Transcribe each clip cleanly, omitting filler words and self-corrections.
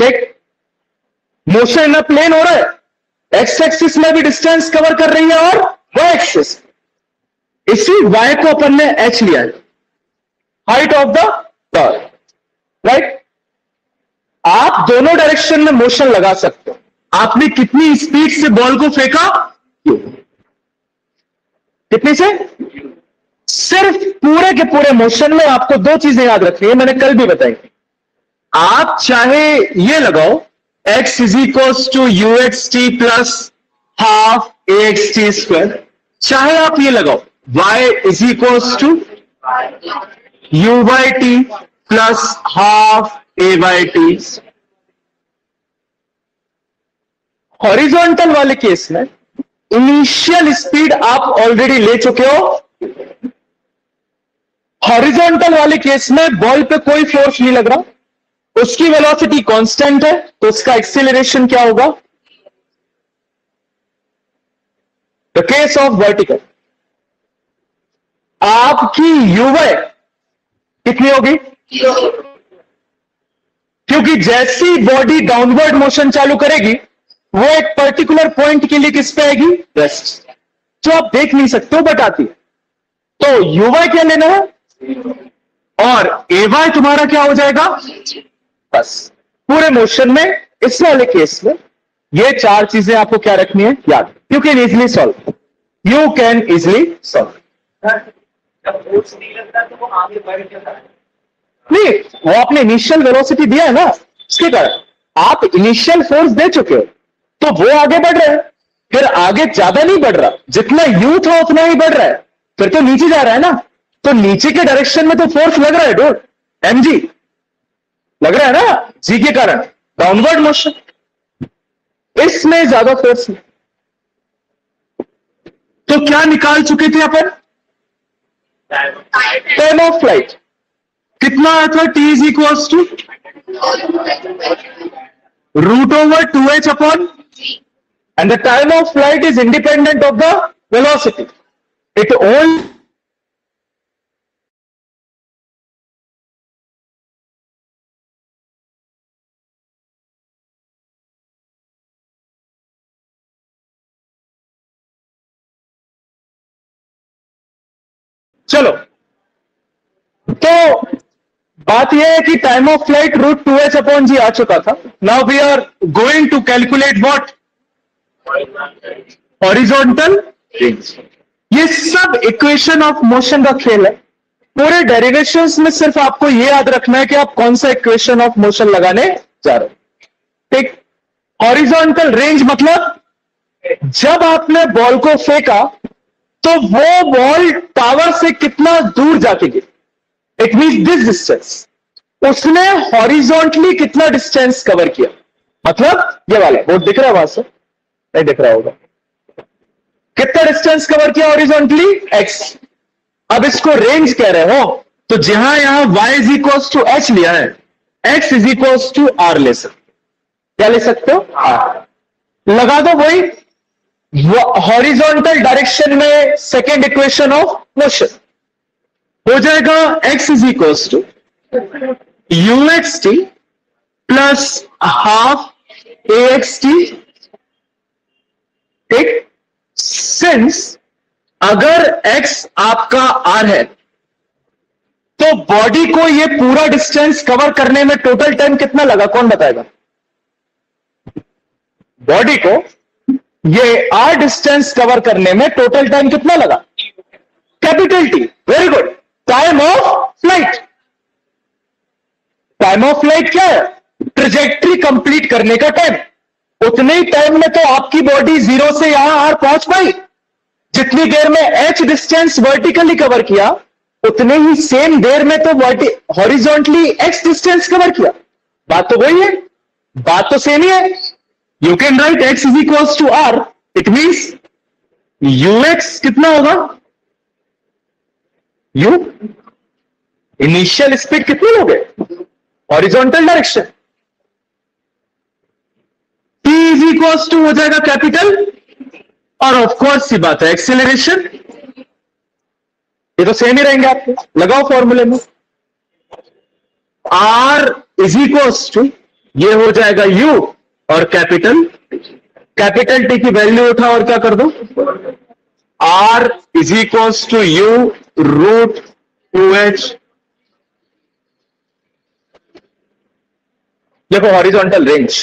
ठीक, motion in plane हो रहा है, एक्स एक्सिस में भी डिस्टेंस कवर कर रही है और वाई एक्सिस, इसी वाई को अपन ने एच लिया है, height of the tower, right. आप दोनों डायरेक्शन में मोशन लगा सकते हो। आपने कितनी स्पीड से बॉल को फेंका, कितनी से, सिर्फ पूरे के पूरे मोशन में आपको दो चीजें याद रखनी है, मैंने कल भी बताई। आप चाहे ये लगाओ x is equals to U X T plus half A X T square, चाहे आप ये लगाओ y is equals to U Y T plus half A Y T. Horizontal वाले केस में इनिशियल स्पीड आप ऑलरेडी ले चुके हो। हॉरिजॉन्टल वाले केस में बॉल पे कोई फोर्स नहीं लग रहा, उसकी वेलोसिटी कांस्टेंट है, तो उसका एक्सेलरेशन क्या होगा। द केस ऑफ वर्टिकल, आपकी यूवाई कितनी होगी, क्योंकि जैसी बॉडी डाउनवर्ड मोशन चालू करेगी वो एक पर्टिकुलर पॉइंट के लिए किस पे आएगी, रेस्ट, जो आप देख नहीं सकते हो बट आती है। तो यूवाई क्या लेना है और एवाई तुम्हारा क्या हो जाएगा, बस पूरे मोशन में इस वाले केस में ये चार चीजें आपको क्या रखनी है याद, you can easily solve, you can easily solve. नहीं, वो आपने इनिशियल वेलोसिटी दिया है ना, उसके कारण आप इनिशियल फोर्स दे चुके हो, तो वो आगे बढ़ रहा है, फिर आगे ज्यादा नहीं बढ़ रहा, जितना यू था उतना ही बढ़ रहा है, फिर तो नीचे जा रहा है ना, तो नीचे के डायरेक्शन में तो फोर्स लग रहा है डोर, एमजी लग रहा है ना, जी के कारण डाउनवर्ड मोशन, इसमें ज्यादा फोर्स नहीं। तो क्या निकाल चुके थे अपन, टाइम ऑफ फ्लाइट कितना आया था, T is equals to root over 2h upon, and the time of flight is independent of the velocity, it only चलो। तो बात यह है कि time of flight root 2h upon g आ चुका था। Now we are going to calculate what, horizontal range. ये सब इक्वेशन ऑफ मोशन का खेल है, पूरे डेरिवेशंस में सिर्फ आपको यह याद रखना है कि आप कौन सा इक्वेशन ऑफ मोशन लगाने जा रहे हो, ठीक। हॉरिजॉन्टल रेंज मतलब जब आपने बॉल को फेंका तो वो बॉल टावर से कितना दूर जाके गिरी, इट मींस दिस डिस्टेंस, उसने हॉरिजॉन्टली कितना डिस्टेंस कवर किया, मतलब ये वाला बोर्ड दिख रहा है वहां से, नहीं दिख रहा होगा, कितना डिस्टेंस कवर किया हॉरिजॉन्टली, एक्स। अब इसको रेंज कह रहे हो, तो जहां यहां y is equals to H लिया है, x is equals to r ले सकते, क्या ले सकते हो, r लगा दो, वही हॉरिजॉन्टल डायरेक्शन में सेकेंड इक्वेशन ऑफ मोशन हो जाएगा, x is equals to U X T plus half A X T, ठीक। सिंस अगर x आपका r है तो बॉडी को ये पूरा डिस्टेंस कवर करने में टोटल टाइम कितना लगा, कौन बताएगा, बॉडी को ये r डिस्टेंस कवर करने में टोटल टाइम कितना लगा, capital T, very good, time of flight. Time of flight क्या है, ट्रेजेक्ट्री कंप्लीट करने का टाइम, उतने ही टाइम में तो आपकी बॉडी जीरो से यहां आर पहुंच पाई, जितनी देर में h डिस्टेंस वर्टिकली कवर किया उतने ही सेम देर में तो हॉरिजॉन्टली x डिस्टेंस कवर किया। बात तो वही है, बात तो सेम ही है। You can write x is equals to r, it means ux कितना होगा, u इनिशियल स्पीड कितनी लोगे, horizontal direction, t is equals to हो जाएगा कैपिटल, और ऑफ कोर्स सी बात है एक्सेलरेशन, ये तो सेम ही रहेंगे आपके, लगाओ फॉर्मूले में, r इज इक्वल्स टू ये हो जाएगा u और कैपिटल टी की वैल्यू उठा और क्या कर दो, r is equals to u root 2h। देखो हॉरिजॉन्टल रेंज,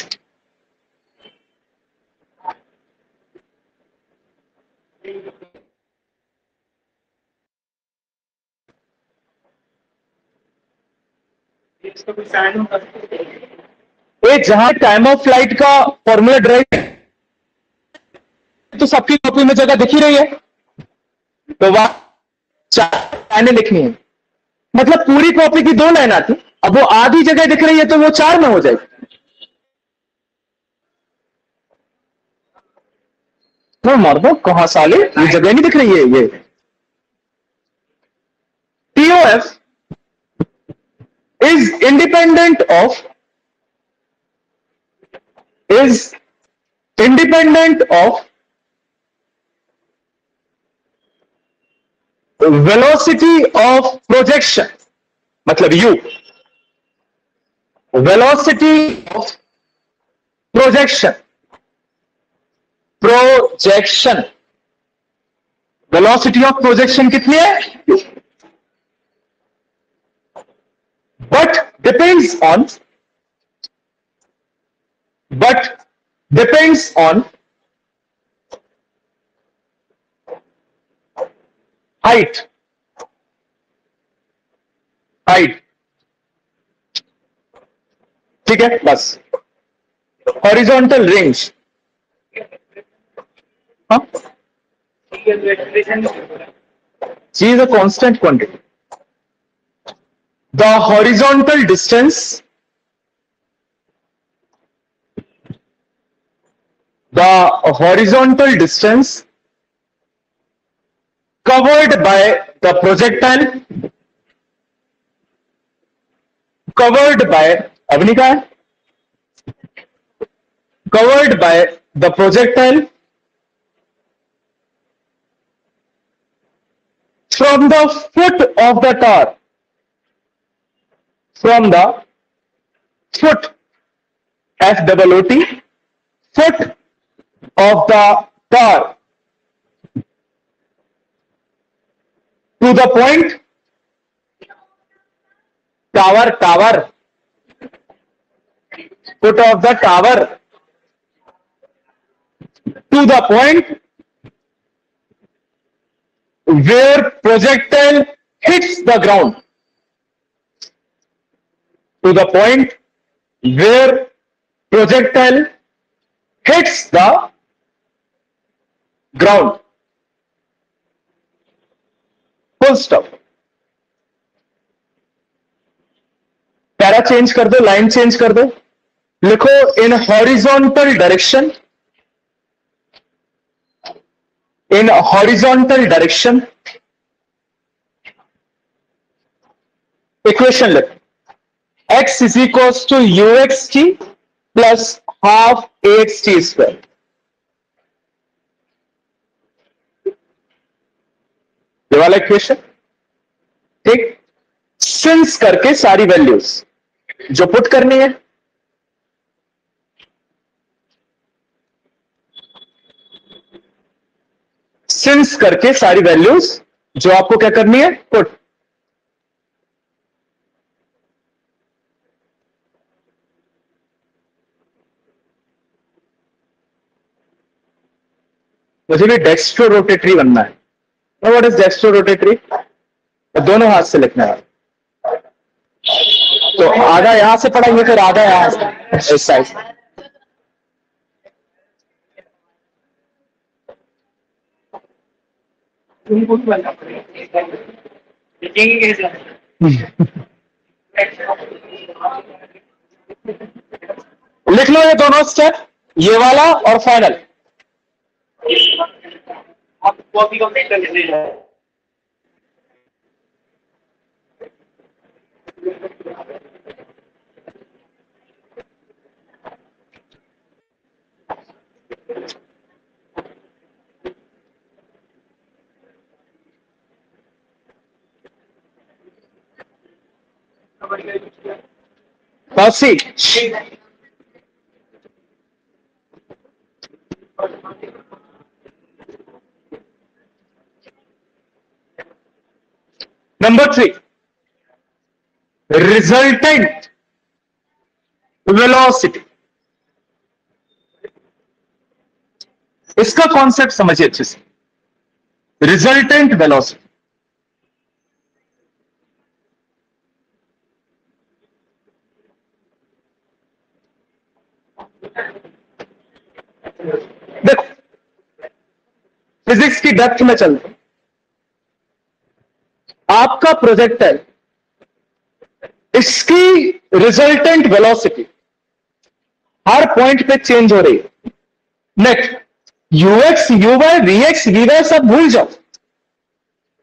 जहां टाइम ऑफ फ्लाइट का फॉर्मूला ड्राइव तो सबकी कॉपी में जगह दिख ही रही है, तो वहां 4 लाइनें लिखनी है, मतलब पूरी कॉपी की 2 लाइन आती, अब वो आधी जगह दिख रही है तो वो 4 में हो जाएगी। वो मार दो, कहां साले, ये जगह नहीं दिख रही है। ये TOF is independent of velocity of projection, मतलब u, velocity of projection, velocity of projection कितनी है, but depends on height, ठीक है बस। हॉरिजॉन्टल रेंज, हाँ, G is a constant quantity. The horizontal distance covered by the projectile, अभी कहा है, covered by the projectile from the foot of the tower, FOOT, foot of the tower to the point, tower, foot of the tower to the point where projectile hits the ground, to the point where projectile hits the ground, full stop। Para change कर दो, line change कर दो, लिखो in horizontal direction, equation लिखो, x is equals to uxt plus half axt square, ये वाला equation, ठीक। Since करके सारी वैल्यूज जो पुट करनी है, सिंस करके सारी वैल्यूज जो आपको क्या करनी है, पुट। मुझे भी डेक्स्ट्रो रोटेटरी बनना है। What is dextro rotatory? दोनों हाथ से लिखना है, तो आधा यहां से पढ़ेंगे फिर आधा यहां से, इस साइड। लिख लो ये दोनों स्टेप, ये वाला और फाइनल। आप कॉपी कंप्लीट कर लीजिए। Proceed. Number 3, resultant velocity. इसका कॉन्सेप्ट समझिए अच्छे से। रिजल्टेंट वेलोसिटी, देखो फिजिक्स की डेप्थ में चलते, आपका प्रोजेक्टर, इसकी रिजल्टेंट वेलोसिटी हर पॉइंट पे चेंज हो रही है। Next UX, UI, VX, VY सब भूल जाओ,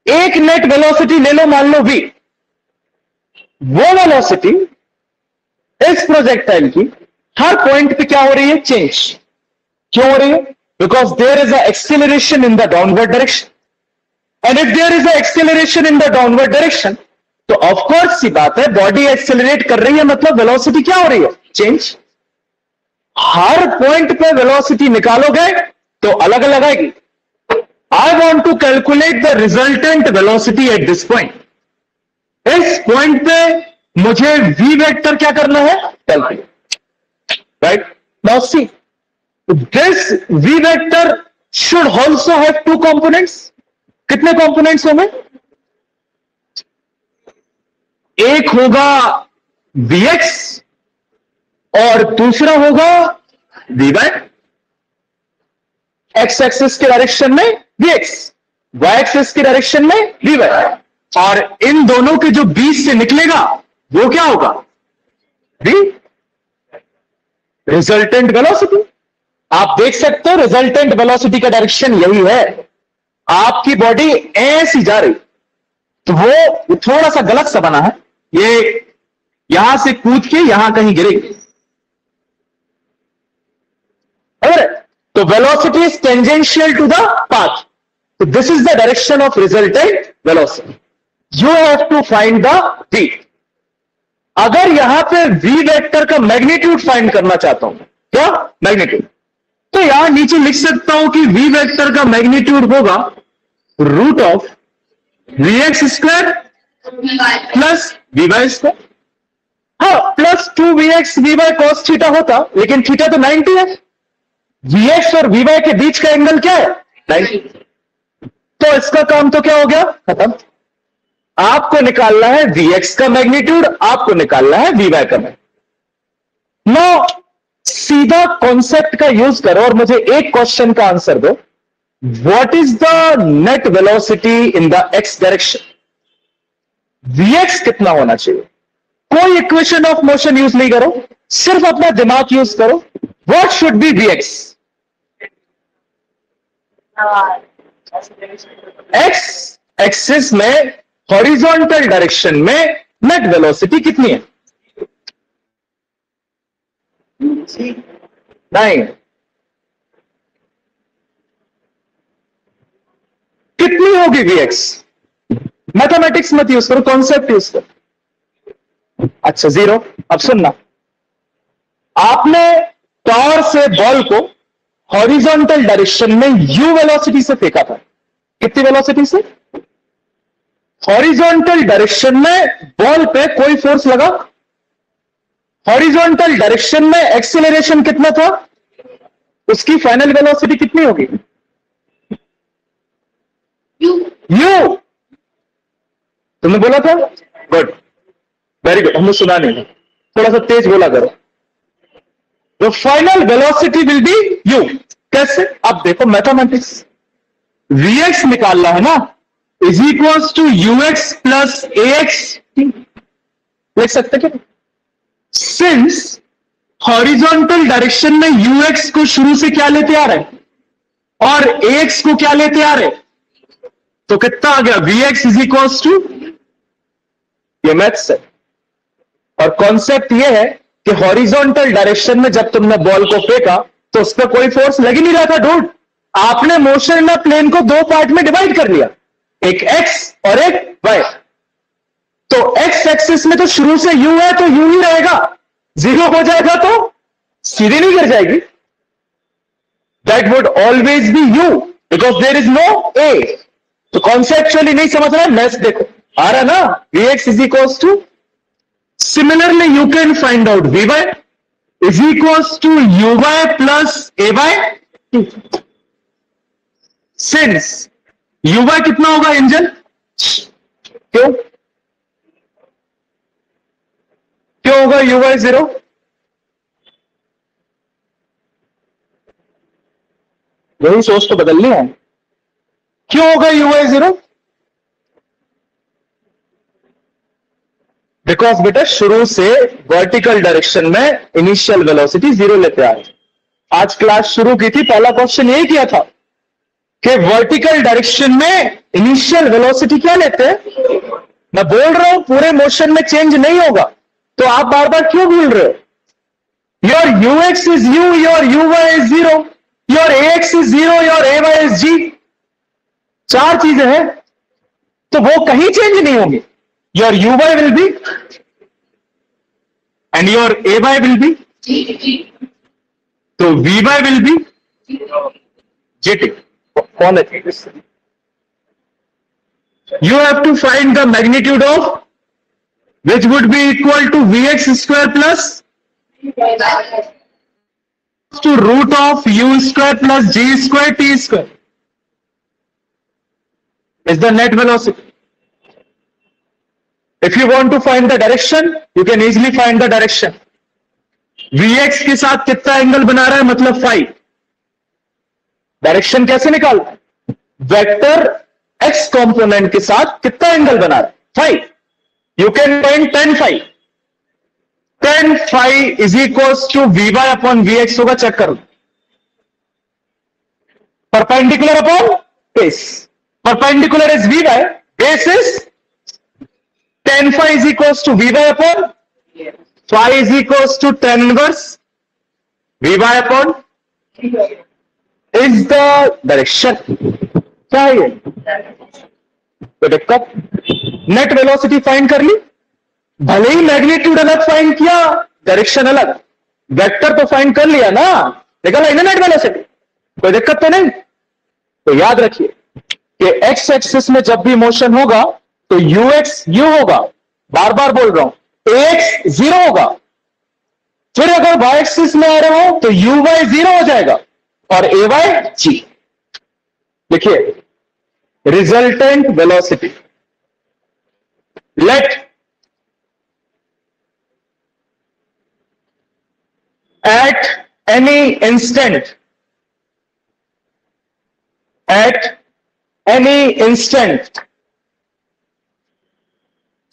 एक नेट वेलोसिटी ले लो, मान लो वी। वो वेलोसिटी इस प्रोजेक्टाइल की हर पॉइंट पे क्या हो रही है? चेंज। क्यों हो रही है? Because there is a acceleration in the downward direction, and if there is a acceleration in the downward direction, तो ऑफकोर्स सी बात है बॉडी एक्सेलरेट कर रही है, मतलब वेलोसिटी क्या हो रही है? चेंज। हर पॉइंट पे वेलोसिटी निकालोगे तो अलग अलग आएगी। I want to calculate the resultant velocity at this point. इस पॉइंट पे मुझे वी वेक्टर क्या करना है? Calculate, right? Now see, this V vector should also have two components. कितने कंपोनेंट्स होंगे? एक होगा Vx और दूसरा होगा Vy। एक्स एक्सिस के डायरेक्शन में Vx, वाई एक्सिस के डायरेक्शन में Vy, और इन दोनों के जो बीच से निकलेगा वो क्या होगा? V, resultant velocity. आप देख सकते हो रिजल्टेंट वेलोसिटी का डायरेक्शन यही है। आपकी बॉडी ऐसी जा रही, तो वो थोड़ा सा गलत सा बना है, ये यहां से कूद के यहां कहीं गिरेगी। तो velocity is tangential to the path, तो this is the direction of resultant velocity. You have to find the v। अगर यहां पे v वेक्टर का मैग्नीट्यूड फाइंड करना चाहता हूं, क्या मैग्नीट्यूड, तो यहां नीचे लिख सकता हूं कि v वेक्टर का मैग्नीट्यूड होगा root of vx square plus v square. हाँ, plus 2vx vy cos theta होता, लेकिन थीटा तो 90 है। vx और vy के बीच का एंगल क्या है? 90। तो इसका काम तो क्या हो गया? खत्म। आपको निकालना है vx का मैग्नीट्यूड, आपको निकालना है vy का मैग्नीट्यूड। नो, सीधा कॉन्सेप्ट का यूज करो और मुझे एक क्वेश्चन का आंसर दो। What is the net velocity in the x direction? vx कितना होना चाहिए? कोई इक्वेशन ऑफ मोशन यूज नहीं करो, सिर्फ अपना दिमाग यूज करो। What should be vx? X axis में हॉरिजॉन्टल डायरेक्शन में नेट वेलोसिटी कितनी है? 9। कितनी होगी vx? मैथमेटिक्स मत यूज करो, कॉन्सेप्ट यूज करो। अच्छा 0। अब सुनना, आपने पावर से बॉल को हॉरिजॉन्टल डायरेक्शन में u वेलोसिटी से फेंका था। कितनी वेलोसिटी से? हॉरिजॉन्टल डायरेक्शन में बॉल पे कोई फोर्स लगा, हॉरिजॉन्टल डायरेक्शन में एक्सीलरेशन कितना था? उसकी फाइनल वेलोसिटी कितनी होगी? u। तुमने बोला था? Good, very good. हमें सुना नहीं, थोड़ा सा तेज बोला करो। तो final velocity will be u। कैसे? अब देखो मैथमेटिक्स, vx निकालना है ना, is equals to ux plus ax। लिख सकते क्या? सिंस हॉरिजॉन्टल डायरेक्शन में ux को शुरू से क्या लेते आ रहे और ax को क्या लेते आ रहे, तो कितना आ गया? vx इज इक्वल्स टू, ये मैथ्स है। और कॉन्सेप्ट ये है कि हॉरिजॉन्टल डायरेक्शन में जब तुमने बॉल को फेंका तो उस पर कोई फोर्स लग ही नहीं रहा था डूड। आपने मोशन में प्लेन को दो पार्ट में डिवाइड कर लिया, एक एक्स और एक वाई। तो एक्स एक्सिस में तो शुरू से यू है तो यू ही रहेगा, 0 हो जाएगा तो सीधी नहीं गिर जाएगी। that would always be u because there is no a. तो कॉन्सेप्चुअली नहीं समझ रहा है, मैथ्स देखो आ रहा ना, vx is equals to, similarly you can find out vy is equals to uy plus ay. since uy कितना होगा एंजल, क्यों क्यों होगा uy 0? वही सोच तो बदलनी है, क्यों होगा uy 0? बिकॉज बेटा शुरू से वर्टिकल डायरेक्शन में इनिशियल वेलोसिटी 0 लेते आए। आज क्लास शुरू की थी, पहला क्वेश्चन यही किया था कि वर्टिकल डायरेक्शन में इनिशियल वेलोसिटी क्या लेते हैं। मैं बोल रहा हूं पूरे मोशन में चेंज नहीं होगा, तो आप बार बार क्यों भूल रहे हो? Your ux is u, your uy is 0, your ax is 0, your ay is g। चार चीजें हैं तो वो कहीं चेंज नहीं होंगी। Your uy will be and your ay will be, तो vy विल बी gt. कौन है? You have to find the magnitude of which would be equal to vx square plus to root of u square plus g square t square is the net velocity. If you want to find the direction, you can easily find the direction. vx के साथ कितना angle बना रहा है, मतलब phi. Direction कैसे निकाल, vector x component के साथ कितना एंगल बना रहा है, phi. You can find tan phi. tan phi is equals to vy upon vx होगा, चेक करो। Perpendicular upon base, perpendicular is vy, base is tan phi is equals to vy upon phi is equals to tan inverse vy upon is the direction. क्या है ये? तो देखो net velocity find कर ली, भले ही magnitude अलग find किया, direction अलग, वेक्टर तो फाइंड कर लिया ना, निकला ना नेट वेलोसिटी, कोई दिक्कत तो नहीं। तो याद रखिए कि एक्स एक्सिस में जब भी मोशन होगा तो ux u होगा, बार बार बोल रहा हूं, ax 0 होगा। फिर अगर y एक्सिस में आ रहे हो तो uy 0 हो जाएगा और ay g। देखिए resultant velocity, let at any instant, at any instant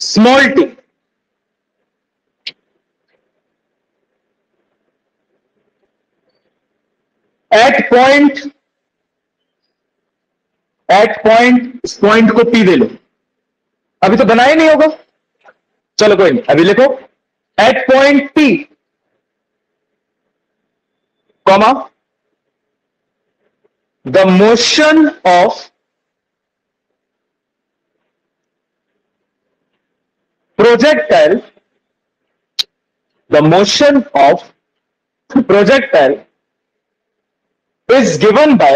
small t at point, इस पॉइंट को p दे लो, अभी तो बनाया नहीं होगा, चलो कोई नहीं, अभी लिखो at point p comma the motion of projectile, the motion of projectile is given by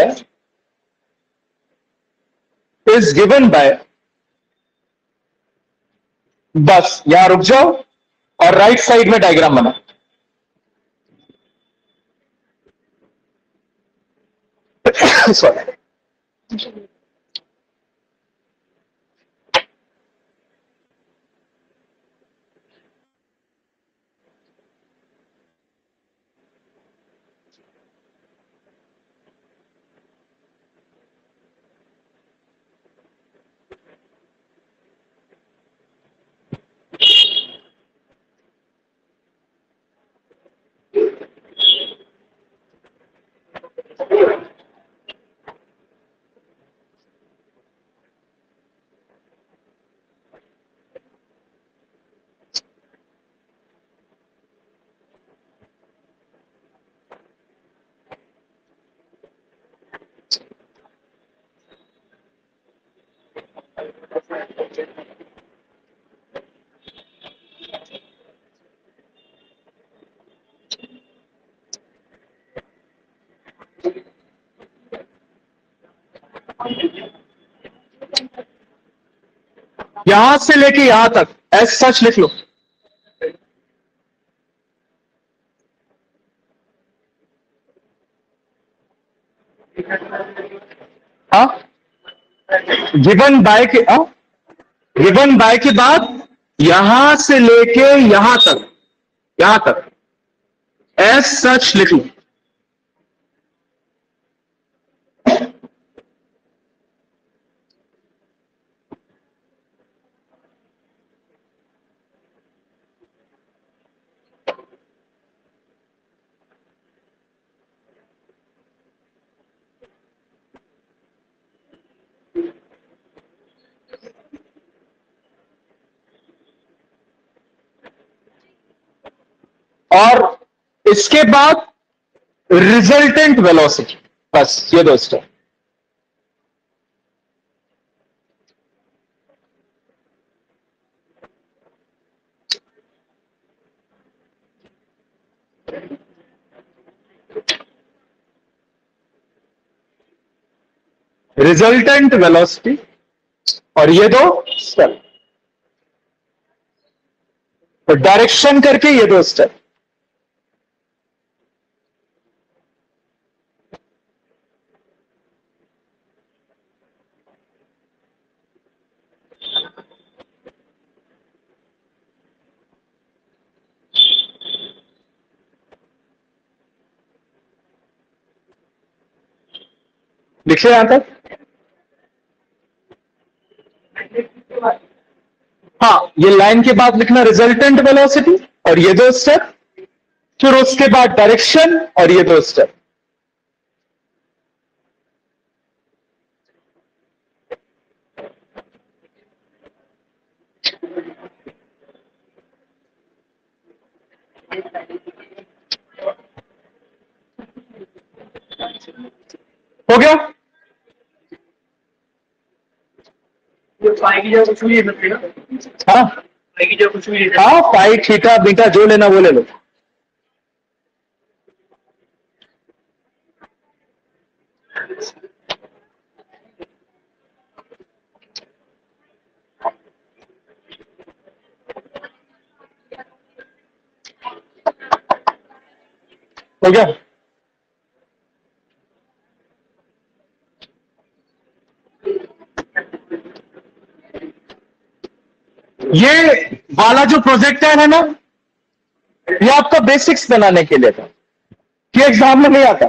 बस यहां रुक जाओ और राइट साइड में डायग्राम बना। सॉरी, यहां से लेके यहां तक एज सच लिख लो। हाँ, गिवन बाय के गिवन बाय के बाद यहां से लेके यहां तक एज सच लिख लो। और इसके बाद रिजल्टेंट वेलोसिटी, बस ये दो स्टेप। रिजल्टेंट वेलोसिटी और ये दो स्टेप, तो डायरेक्शन करके ये दो स्टेप। लिखिए यहां तक। हाँ, ये लाइन के बाद लिखना रिजल्टेंट वेलोसिटी और ये दो स्टेप, फिर उसके बाद डायरेक्शन और ये दो स्टेप। हो गया? फाई की जगह कुछ भी ले ना। हाँ, फाई की जगह कुछ भी ले। हाँ, फाई थीटा बीटा जो लेना वो ले लो। हो गया? ये वाला जो प्रोजेक्टर है ना, ये आपका बेसिक्स बनाने के लिए था कि एग्जाम में नहीं आता।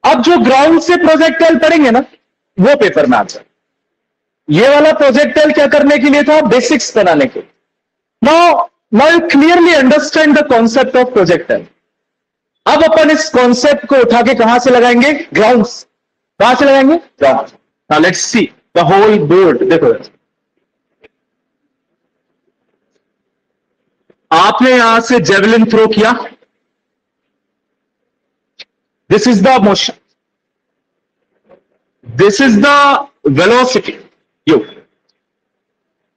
अब जो ग्राउंड से प्रोजेक्टाइल पढ़ेंगे ना, वो पेपर में आता है। ये वाला प्रोजेक्टाइल क्या करने के लिए था? बेसिक्स बनाने के लिए। Now you clearly understand the concept of projectile. अब अपन इस कॉन्सेप्ट को उठा के कहां से लगाएंगे? ग्राउंड। कहां से लगाएंगे? Ground. Now let's see the whole board. देखो, आपने यहां से जेवलिन थ्रो किया, this is the motion, this is the velocity. U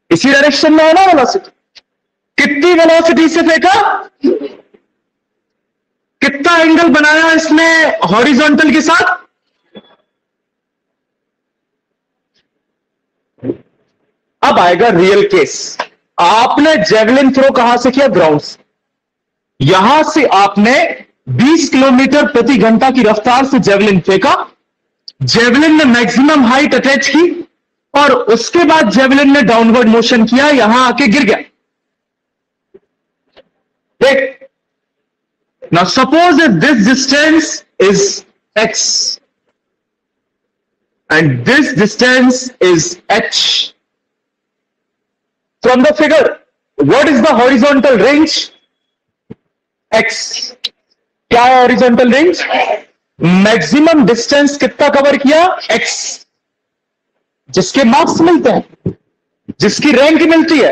इसी डायरेक्शन में है ना वेलोसिटी। कितनी वेलोसिटी से फेंका, कितना एंगल बनाया इसने हॉरिजॉन्टल के साथ? अब आएगा रियल केस। आपने जेवलिन थ्रो कहां से किया? ग्राउंड से। यहां से आपने 20 किलोमीटर प्रति घंटा की रफ्तार से जेवलिन फेंका, जेवलिन ने मैक्सिमम हाइट अटैच की और उसके बाद जेवलिन ने डाउनवर्ड मोशन किया, यहां आके गिर गया। देख, now suppose if this distance is x and this distance is h, from the figure what is the horizontal range? x। क्या है horizontal range? मैक्सिमम डिस्टेंस कितना कवर किया? x। जिसके मार्क्स मिलते हैं, जिसकी रैंक मिलती है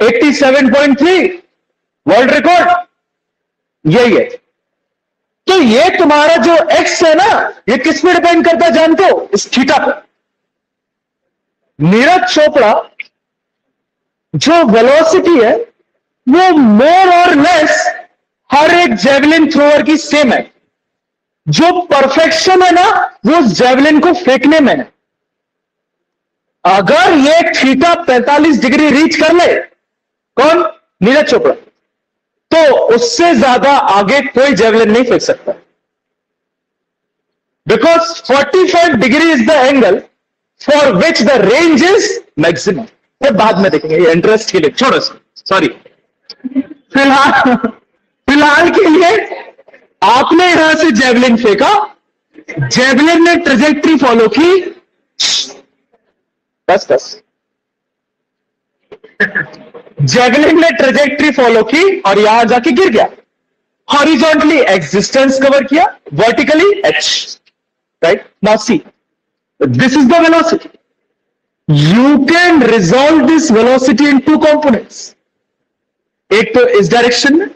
87.3 वर्ल्ड रिकॉर्ड, यही है। तो ये तुम्हारा जो x है ना, ये किस पे डिपेंड करता है जानते हो? इस थीटा पर। नीरज चोपड़ा जो वेलोसिटी है वो मोर और लेस हर एक जेवलिन थ्रोअर की सेम है। जो परफेक्शन है ना वो जेवलिन को फेंकने में है। अगर ये थीटा 45 डिग्री रीच कर ले, कौन? नीरज चोपड़ा, तो उससे ज्यादा आगे कोई जेवलिन नहीं फेंक सकता, because 45 degree is the angle for which the range is maximum. ये बाद में देखेंगे, ये इंटरेस्ट के लिए छोड़ो, सॉरी। फिलहाल के लिए आपने यहां से जेवलिन फेंका, जेवलिन ने ट्रेजेक्ट्री फॉलो की, बस जेवलिन ने ट्रेजेक्ट्री फॉलो की और यहां जाके गिर गया। हॉरिजॉन्टली एक्स डिस्टेंस कवर किया, vertically H, right? Now see, this is the velocity. You can resolve this velocity in two components, एक तो इस डायरेक्शन में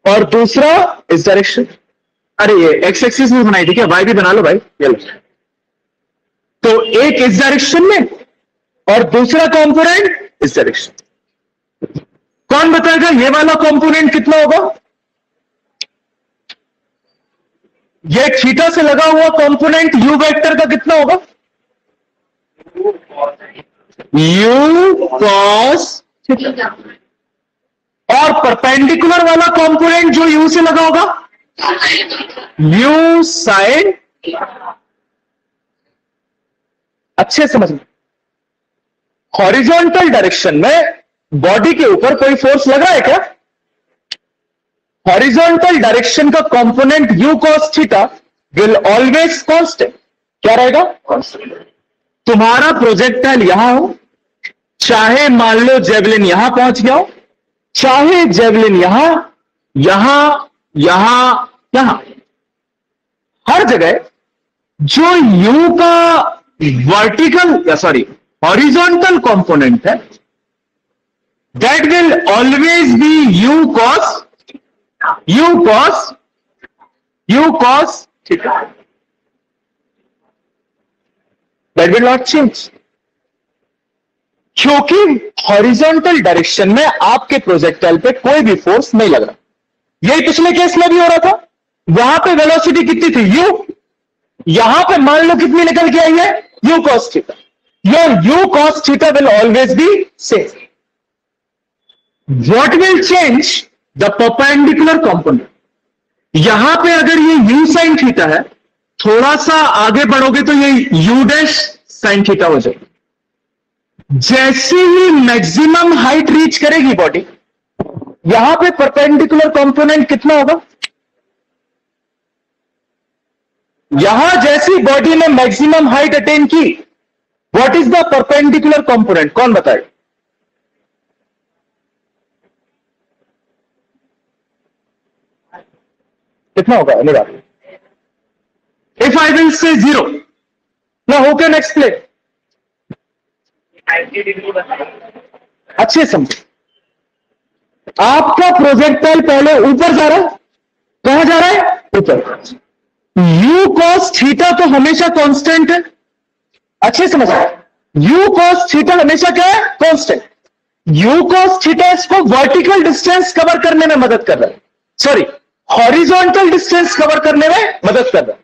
और दूसरा इस डायरेक्शन। अरे ये एक्स एक्सिस में बनाई थी क्या? वाई भी बना लो भाई, ये लो। तो एक इस डायरेक्शन में और दूसरा कंपोनेंट इस डायरेक्शन। कौन बताएगा ये वाला कंपोनेंट कितना होगा? ये थीटा से लगा हुआ कंपोनेंट यू वेक्टर का कितना होगा? You cos theta. और परपेंडिकुलर वाला कंपोनेंट जो यू से लगा होगा, यू साइन। अच्छे समझ में, हॉरिजॉन्टल डायरेक्शन में बॉडी के ऊपर कोई फोर्स लग रहा है क्या? हॉरिजॉन्टल डायरेक्शन का component you cos theta will always constant. क्या रहेगा? कांस्टेंट। तुम्हारा प्रोजेक्टाइल यहां हो, चाहे मान लो जेवलिन यहां पहुंच गया हो, चाहे जेवलिन यहां यहां, हर जगह जो यू का वर्टिकल हॉरिजॉन्टल कंपोनेंट है, that will always be you cos theta. That will not change, क्योंकि हॉरिजॉन्टल डायरेक्शन में आपके प्रोजेक्टाइल पे कोई भी फोर्स नहीं लग रहा। यही पिछले केस में भी हो रहा था, वहां पे वेलोसिटी कितनी थी? यू। यहां पे मान लो कितनी निकल के आई है? You cos theta. Your you cos theta will always be same. What will change? The perpendicular component. यहां पे अगर ये यू साइन थीटा है, थोड़ा सा आगे बढ़ोगे तो ये यू डैश साइन थीटा हो जाएगी। जैसे ही मैक्सिमम हाइट रीच करेगी बॉडी, यहां पे परपेंडिकुलर कंपोनेंट कितना होगा? यहां जैसी बॉडी ने मैक्सिमम हाइट अटेन की, what is the perpendicular component? कौन बताएगा? कितना होगा? If I will say 0, now who can explain? अच्छे समझे, आपका प्रोजेक्टाइल पहले ऊपर जा रहा है, कहां जा रहा है? ऊपर। यू कॉस थीटा तो हमेशा कांस्टेंट है। अच्छे समझ, यू कॉस थीटा हमेशा क्या है? कांस्टेंट। यू कॉस थीटा इसको वर्टिकल डिस्टेंस कवर करने में मदद कर रहा है, सॉरी हॉरिजॉन्टल डिस्टेंस कवर करने में मदद कर रहा है।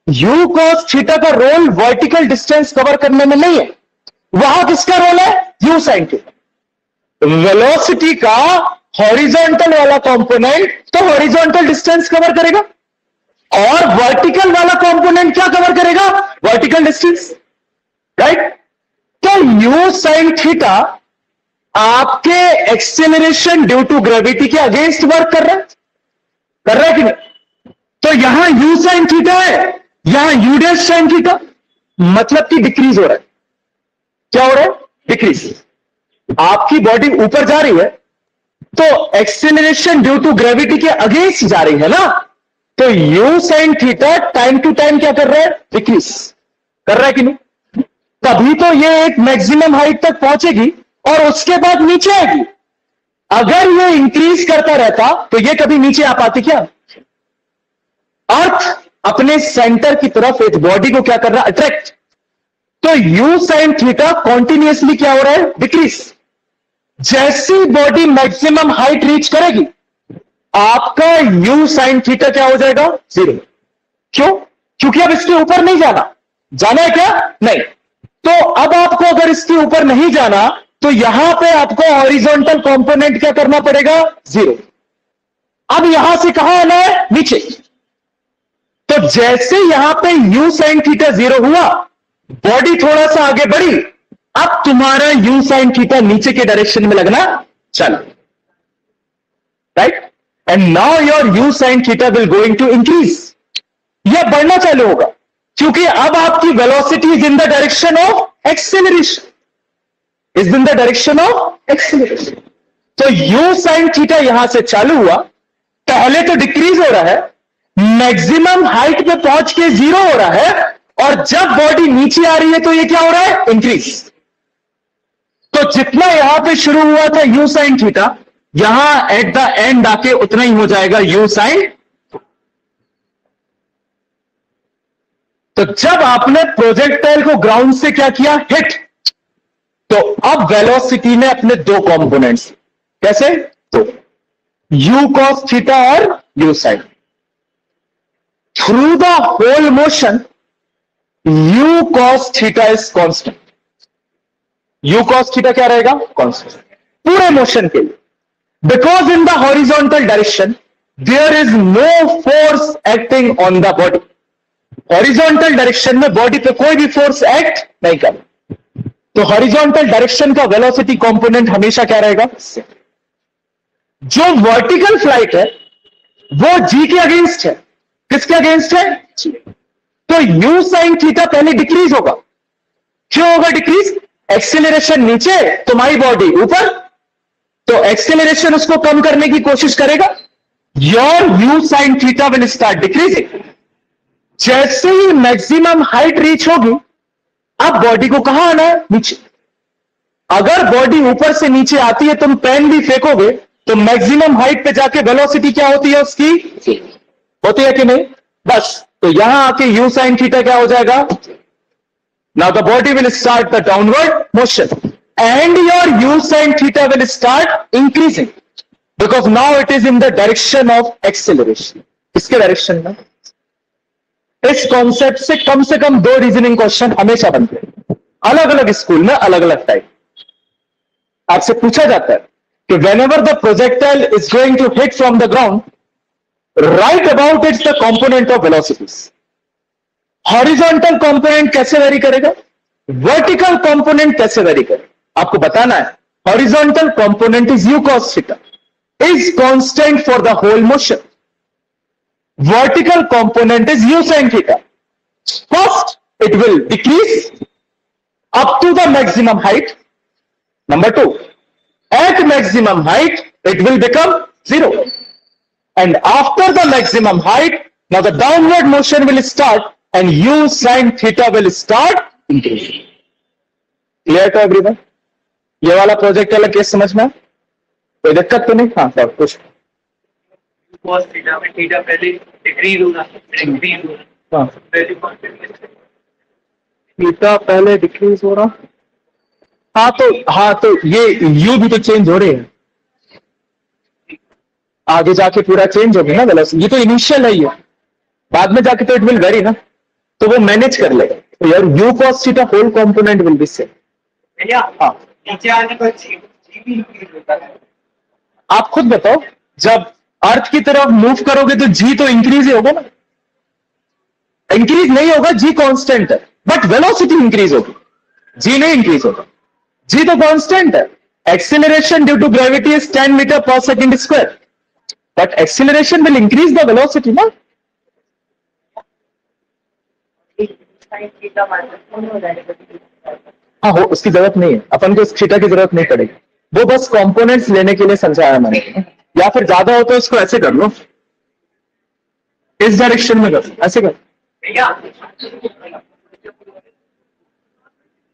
यू कॉस थीटा का रोल वर्टिकल डिस्टेंस कवर करने में नहीं है, वहां किसका रोल है? You sine theta. वेलोसिटी का हॉरिजॉन्टल वाला कंपोनेंट तो हॉरिजॉन्टल डिस्टेंस कवर करेगा, और वर्टिकल वाला कंपोनेंट क्या कवर करेगा? Vertical distance, right? तो यू साइन थीटा आपके एक्सेलरेशन ड्यू टू ग्रेविटी के अगेंस्ट वर्क कर रहा है कि नहीं? तो यहां यू साइन थीटा है, यहां यू डैश साइन थीटा, मतलब कि डिक्रीज हो रहा है। क्या हो रहा है? डिक्रीज। आपकी बॉडी ऊपर जा रही है तो एक्सेलरेशन ड्यू टू ग्रेविटी के अगेंस्ट जा रही है ना, तो U sine theta time to time क्या कर रहा है? डिक्रीज कर रहा है कि नहीं? तभी तो ये एक मैक्सिमम हाइट तक पहुंचेगी और उसके बाद नीचे आएगी। अगर ये इंक्रीज करता रहता तो ये कभी नीचे आ पाती क्या? अर्थ अपने सेंटर की तरफ एक बॉडी को क्या कर रहा है? अट्रैक्ट। तो यू साइन थीटा कॉन्टिन्यूसली क्या हो रहा है? डिक्रीज। जैसी बॉडी मैक्सिमम हाइट रीच करेगी, आपका यू साइन थीटा क्या हो जाएगा? 0। क्यों? क्योंकि अब इसके ऊपर नहीं जाना। जाना है क्या? नहीं। तो अब आपको अगर इसके ऊपर नहीं जाना तो यहां पे आपको हॉरिजॉन्टल कंपोनेंट क्या करना पड़ेगा? 0। अब यहां से कहां आना है? नीचे। तो जैसे यहां पे u sin थीटा 0 हुआ, बॉडी थोड़ा सा आगे बढ़ी, अब तुम्हारा u sin थीटा नीचे के डायरेक्शन में लगना चला, right? And now your u sin theta will going to increase. यह बढ़ना चालू होगा क्योंकि अब आपकी velocity is in the direction of acceleration, is in the direction of acceleration. तो u sin थीटा यहां से चालू हुआ, पहले तो डिक्रीज हो रहा है, मैक्सिमम हाइट पे पहुंच के 0 हो रहा है, और जब बॉडी नीचे आ रही है तो ये क्या हो रहा है? इंक्रीज। तो जितना यहां पे शुरू हुआ था u sin थीटा, यहां एट द एंड आके उतना ही हो जाएगा u sin। तो जब आपने प्रोजेक्टाइल को ग्राउंड से क्या किया? हिट। तो अब वेलोसिटी ने अपने दो कंपोनेंट्स, कैसे? तो u cos थीटा और u sin। Through the whole motion u cos theta is constant. u cos theta क्या रहेगा? कांस्टेंट पूरे मोशन के लिए, because in the horizontal direction there is no force acting on the body. Horizontal direction में body पे कोई भी force act नहीं कर, तो हॉरिजॉन्टल डायरेक्शन का वेलोसिटी कंपोनेंट हमेशा क्या रहेगा? जो वर्टिकल फ्लाइट है वो g के अगेंस्ट है। किसके अगेंस्ट है? G। तो u sin थीटा पहले डिक्रीज होगा। क्यों होगा डिक्रीज? एक्सेलरेशन नीचे, तुम्हारी बॉडी ऊपर, तो एक्सेलरेशन उसको कम करने की कोशिश करेगा। Your u sin theta will start decreasing. जैसे ही मैक्सिमम हाइट रीच होगी, अब बॉडी को कहां आना है? नीचे। अगर बॉडी ऊपर से नीचे आती है, तुम पेन भी फेंकोगे तो मैक्सिमम हाइट पे जाके वेलोसिटी क्या होती है उसकी? होती है कि नहीं? बस, तो यहां आके u sin थीटा क्या हो जाएगा? Now the body will start the downward motion and your u sin theta will start increasing, because now it is in the direction of acceleration. किसके डायरेक्शन में? इस कॉन्सेप्ट से कम 2 रीजनिंग क्वेश्चन हमेशा बनते हैं, अलग अलग स्कूल में, अलग अलग टाइप। आपसे पूछा जाता है कि whenever the projectile is going to hit from the ground, write about its the component of velocities. Horizontal component कैसे वेरी करेगा? Vertical component कैसे वेरी करेगा? आपको बताना है। Horizontal component is u cos theta, is constant for the whole motion. Vertical component is u sin theta. First, it will decrease up to the maximum height. Number 2, at maximum height, it will become 0. And after the maximum height, now the downward motion will start and u sin theta will start increasing. Clear to everyone? ये वाला project वाला case समझ में? कोई दिक्कत तो नहीं? हाँ सर, कुछ cos थीटा में थीटा पहले डिक्रीज होगा, इंक्रीज होगा। हाँ, पहले कांस्टेंट थीटा पहले डिक्रीज हो रहा। हाँ तो ये u भी तो चेंज हो रहे हैं, आगे जाके पूरा चेंज हो गया ना वेलोसिटी। ये तो इनिशियल है, ये बाद में जाके तो इट विल वेरी ना, तो वो मैनेज कर लेगा। तो यार u cos theta whole component will be same. भैया हाँ, नीचे आने पर जी भी इंक्रीज होता है। आप खुद बताओ, जब अर्थ की तरफ मूव करोगे तो g तो इंक्रीज ही होगा ना? इंक्रीज नहीं होगा, g कांस्टेंट है, बट वेलोसिटी इंक्रीज होगी, g नहीं इंक्रीज होगा। g तो कांस्टेंट है। Acceleration due to gravity is 10 metre per second square, but acceleration will increase the velocity ना। हाँ हो, उसकी जरूरत नहीं है, अपन को इस थीटा की जरूरत नहीं पड़ेगी, वो बस कंपोनेंट्स लेने के लिए समझाया मैंने। या फिर ज्यादा हो तो इसको ऐसे कर लो, इस डायरेक्शन में कर, ऐसे कर।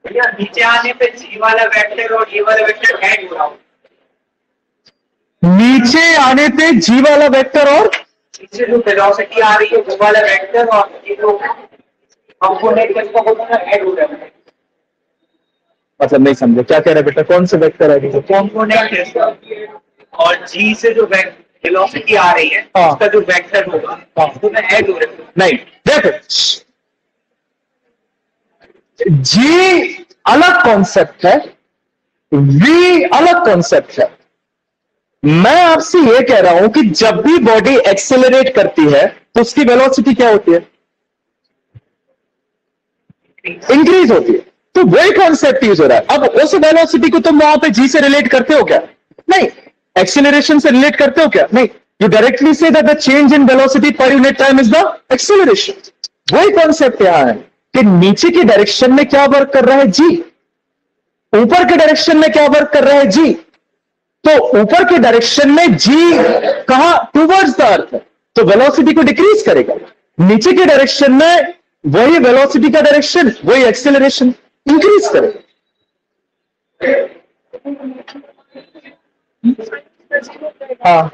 भैया नीचे आने पे जी वाला वेक्टर और ये वाला वेक्टर ऐड हो रहा हो। नीचे आने पे g वाला वेक्टर और नीचे जो वेलोसिटी आ रही है वो वाला वेक्टर और ये जो कंपोनेंट इसका होता है ऐड हो रहा है। मतलब नहीं समझे क्या कह रहे बेटा, कौन से वेक्टर है? कंपोनेंट और जी से जो वेलोसिटी आ रही है, हाँ। उसका जो वेक्टर होगा वो में ऐड हो रहा है। नहीं, देखो जी अलग कॉन्सेप्ट है, वी अलग कॉन्सेप्ट है। मैं आपसे यह कह रहा हूं कि जब भी बॉडी एक्सेलरेट करती है तो उसकी वेलोसिटी क्या होती है? इंक्रीज होती है। तो वही कॉन्सेप्ट यूज हो रहा है। अब उस वेलोसिटी को तुम वहां पे जी से रिलेट करते हो क्या? नहीं। एक्सेलरेशन से रिलेट करते हो क्या? नहीं। You directly say that the change in velocity per unit time is the acceleration. वही कॉन्सेप्ट यहां है कि नीचे की डायरेक्शन में क्या वर्क कर रहा है? जी। ऊपर के डायरेक्शन में क्या वर्क कर रहा है? जी। तो ऊपर के डायरेक्शन में जी कहां? टूवर्ड्स द अर्थ है, तो वेलोसिटी को डिक्रीज करेगा। नीचे के डायरेक्शन में वही वेलोसिटी का डायरेक्शन, वही एक्सेलरेशन इंक्रीज करेगा। हाँ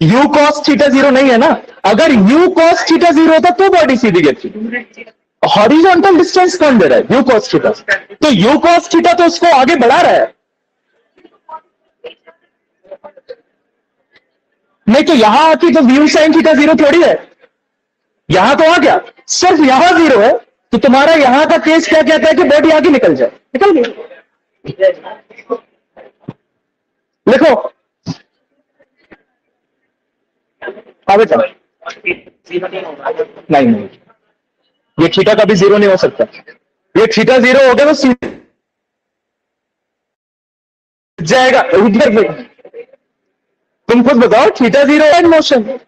यू कॉस थीटा जीरो नहीं है ना। अगर यू कॉस थीटा जीरो होता तो बॉडी सीधी गिरती। हॉरिजॉन्टल डिस्टेंस कौन दे रहा है? You cos theta. तो यू कॉस थीटा तो उसको आगे बढ़ा रहा है। नहीं तो यहां आती तो व्यू साइन थीटा जीरो थोड़ी है। यहां तो आ गया, सिर्फ यहां जीरो है। तो तुम्हारा यहां का केस क्या कहता है कि बॉडी आगे निकल जाए? निकल गई। लिखो। हाँ बेटा। नहीं, ये थीटा कभी जीरो नहीं हो सकता। ये थीटा जीरो हो गया तो सीधा जाएगा इधर पे। तुम खुद बताओ, थीटा जीरो इन मोशन।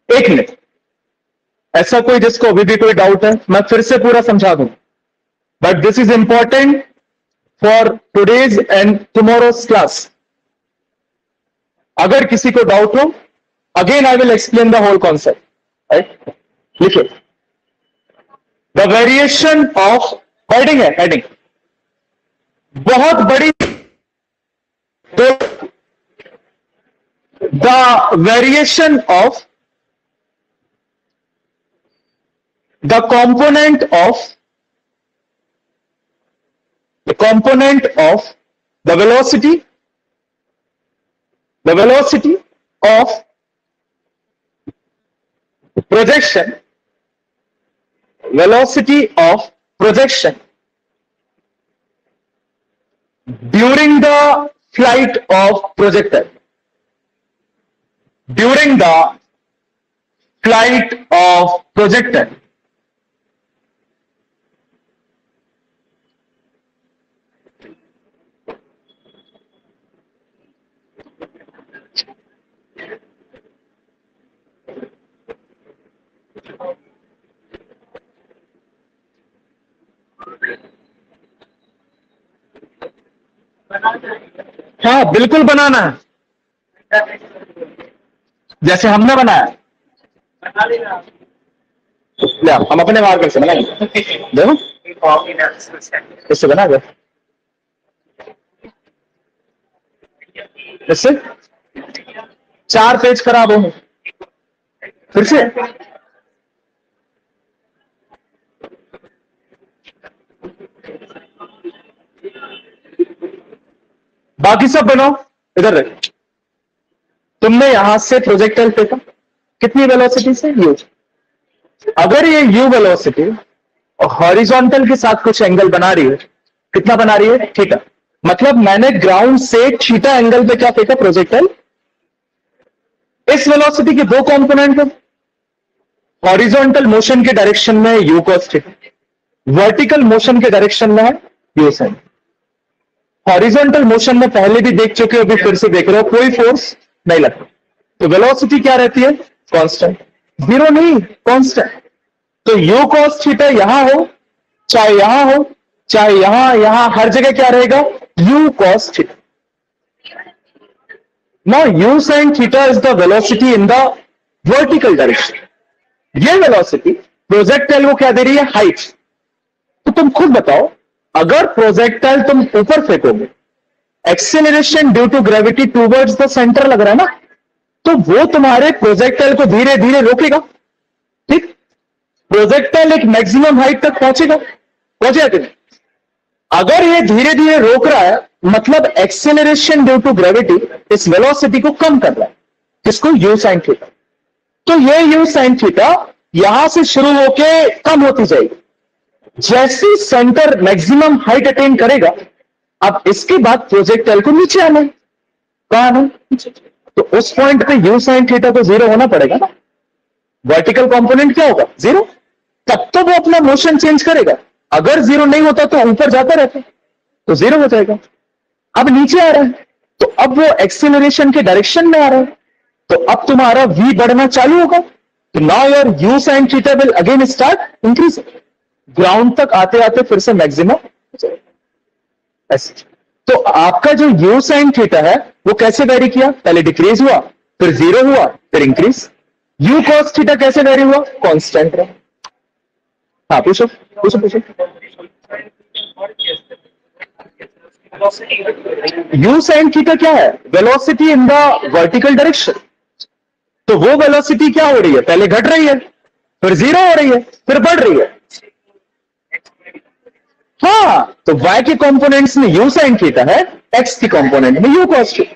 एक मिनट, ऐसा कोई जिसको अभी भी कोई डाउट है? मैं फिर से पूरा समझा दूं, but this is important for today's and tomorrow's class. अगर किसी को डाउट हो, again I will explain the whole concept, right? लिखिए, द वेरिएशन ऑफ, हेडिंग है, हेडिंग बहुत बड़ी। The variation of the component of the velocity of projection, during the flight of projectile, during the flight of projectile. हाँ बिल्कुल बनाना है, जैसे हमने बनाया। ले आओ, हम अपने मार्कर से बनाएंगे। देखो इससे बना गया, इससे 4 पेज खराब हो। फिर से बाकी सब बनाओ। इधर रख। तुमने यहां से प्रोजेक्टाइल फेंका, कितनी वेलोसिटी से? यू। अगर ये यू वेलोसिटी हॉरिजॉन्टल के साथ कुछ एंगल बना रही है, कितना बना रही है? थीटा। मतलब मैंने ग्राउंड से थीटा एंगल पे क्या फेंका? प्रोजेक्टाइल। इस वेलोसिटी के 2 कंपोनेंट हैं। हॉरिजॉन्टल मोशन के डायरेक्शन में है you cos theta, vertical motion के डायरेक्शन में है यू साइन। हॉरिजॉन्टल मोशन में पहले भी देख चुके हो, अभी फिर से देख रहे हो, कोई फोर्स नहीं लगता। तो वेलोसिटी क्या रहती है? कांस्टेंट। जीरो नहीं, कांस्टेंट। तो यू कॉस थीटा यहां हो, चाहे यहां हो, चाहे यहां, हर जगह क्या रहेगा? You cos theta. Now you sine theta is the velocity in the vertical direction. ये वेलोसिटी प्रोजेक्टाइल को क्या दे रही है? हाइट। तो तुम खुद बताओ, अगर प्रोजेक्टाइल तुम ऊपर फेंकोगे, acceleration due to gravity towards the centre लग रहा है ना, तो वो तुम्हारे प्रोजेक्टाइल को धीरे धीरे रोकेगा, ठीक? प्रोजेक्टाइल एक मैक्सिमम हाइट तक पहुंचेगा कि नहीं? अगर ये धीरे धीरे रोक रहा है, मतलब एक्सेलरेशन ड्यू टू ग्रेविटी इस वेलोसिटी को कम कर रहा है। किसको? You sine theta. तो ये यू साइन थीटा यहां से शुरू होके कम होती जाएगी जैसे सेंटर मैक्सिमम हाइट अटेन करेगा। अब इसके बाद प्रोजेक्टाइल को नीचे आना है। कहां आना है? तो उस पॉइंट पे यू साइन थीटा तो जीरो होना पड़ेगा ना। वर्टिकल कंपोनेंट क्या होगा? जीरो। तब तो वो अपना मोशन चेंज करेगा। अगर जीरो नहीं होता तो ऊपर जाता रहता तो जीरो हो जाएगा। अब नीचे आ रहा है तो अब वो एक्सेलरेशन के डायरेक्शन में आ रहा है, तो अब तुम्हारा v बढ़ना चालू होगा। तो now your u sin theta will again start increase. Ground तक आते आते फिर से मैक्सिमम ऐसे। तो आपका जो u sin थीटा है वो कैसे वेरी किया? पहले डिक्रीज हुआ, फिर जीरो हुआ, फिर इंक्रीज। u cos थीटा कैसे वेरी हुआ? कांस्टेंट रहा। हाँ पूछो पूछो पूछो। u sin थीटा क्या है? Velocity in the vertical direction. तो वो वेलोसिटी क्या हो रही है? पहले घट रही है, फिर जीरो हो रही है, फिर बढ़ रही है। हाँ, तो y के कंपोनेंट्स में u sin थीटा है, x के कंपोनेंट में u cos थीटा।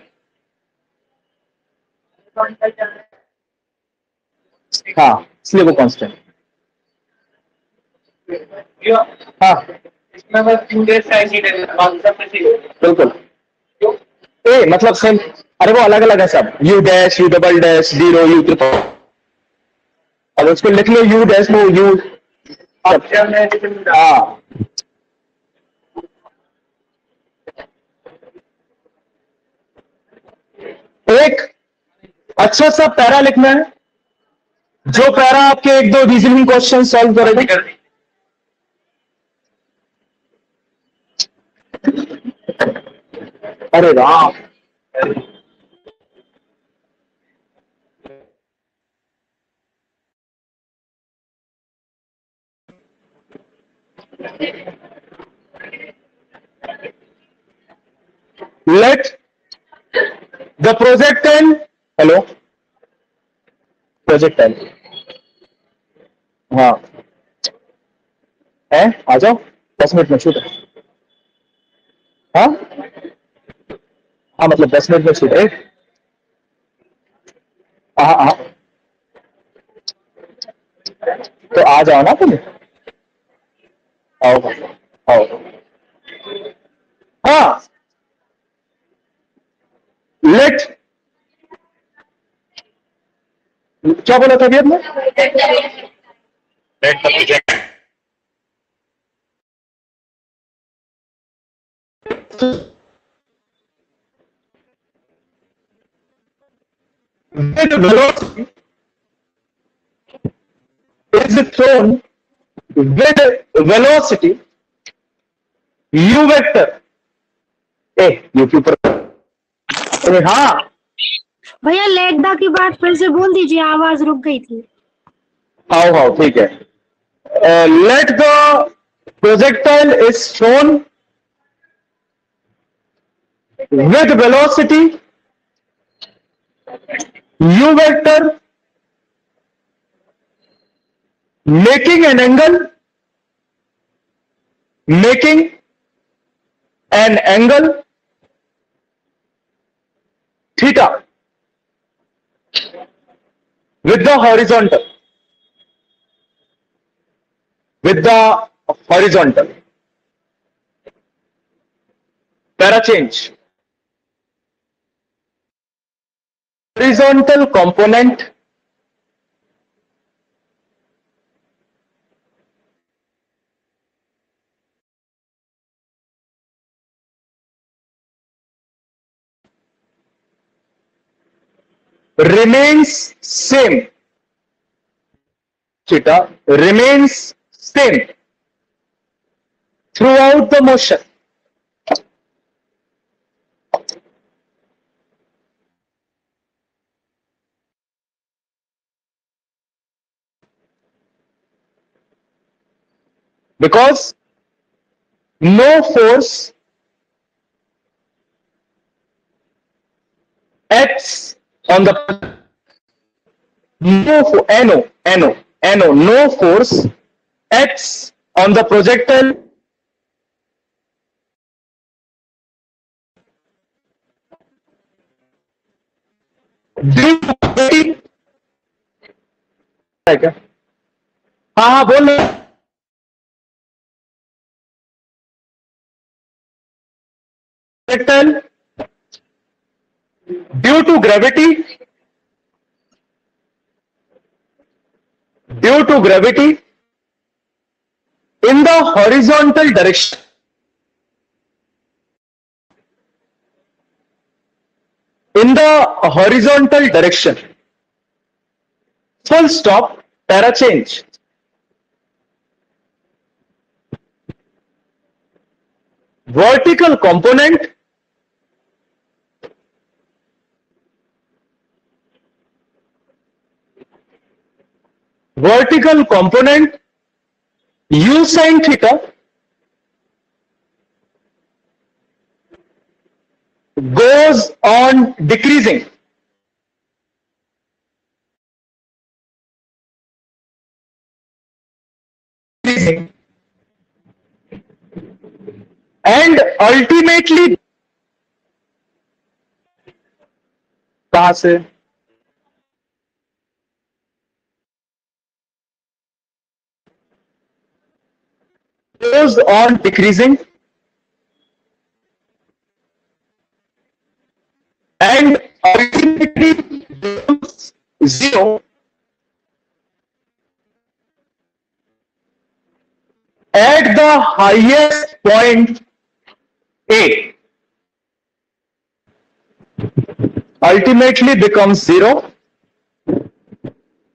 हाँ, इसलिए वो कांस्टेंट। हाँ बिल्कुल। ए मतलब सेम। अरे वो अलग अलग है सब। u dash, u double dash, zero, u triple. अब उसको लिख लो u डैश में u। हाँ एक अच्छा सा पैरा लिखना है, जो पैरा आपके एक दो रीजनिंग क्वेश्चन सॉल्व करेगा। अरे Ram, let the projectile, hello projectile, हाँ है, आ जाओ 10 मिनट में छूट है। हाँ हाँ मतलब 10 मिनट में छूट है। हाँ हाँ तो आ जाओ ना तुम। आओ आओ। हाँ लेट, क्या बोला था अभी आपने? Let the project with velocity is thrown with velocity u vector A you के ऊपर। हाँ भैया लेट द की बात फिर से बोल दीजिए, आवाज रुक गई थी। आओ आओ ठीक है। Let the projectile is throne with velocity u vector making an angle theta with the horizontal para change horizontal component remains same, theta remains same throughout the motion. Because no force acts on the no NO, no force acts on the projectile due to gravity. है क्या? हाँ बोल रहे हैं। projectile due to gravity in the horizontal direction. In the horizontal direction. Full stop. Para change. Vertical component u sin theta goes on decreasing. And ultimately कहां से goes on decreasing and ultimately becomes zero at the highest point A. Ultimately becomes zero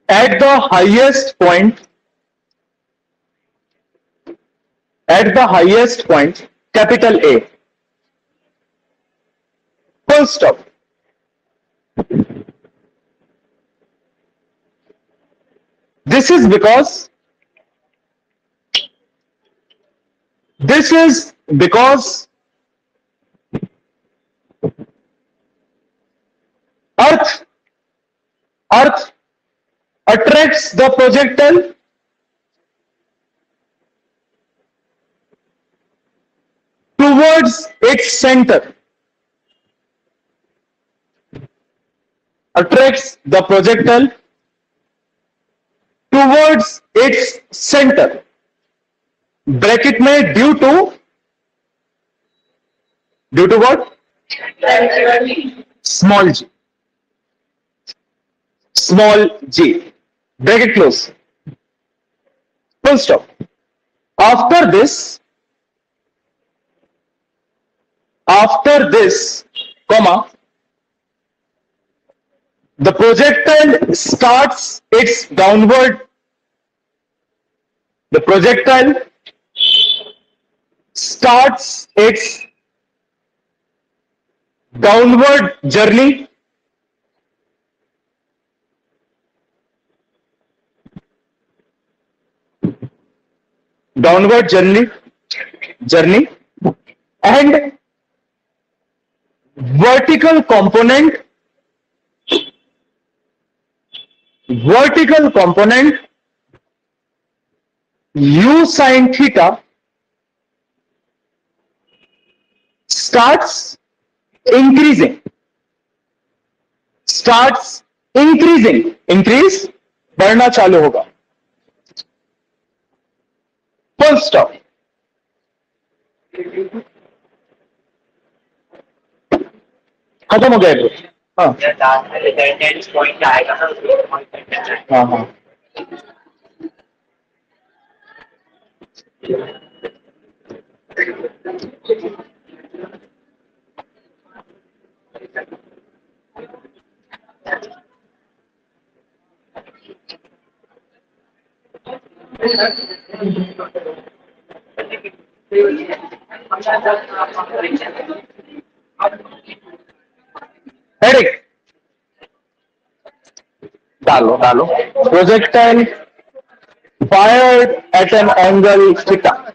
at the highest point capital A. Full stop. This is because Earth attracts the projectile towards its center. Attracts the projectile towards its center. Bracket में due to what? Small g. Bracket close. Full stop. After this, comma, the projectile starts its downward. The projectile starts its downward journey and vertical component u sin theta starts increasing. Increase बढ़ना चालू होगा. Full stop. खत्म हो गया bro. हाँ हाँ heading डालो. Projectile fired at an angle theta.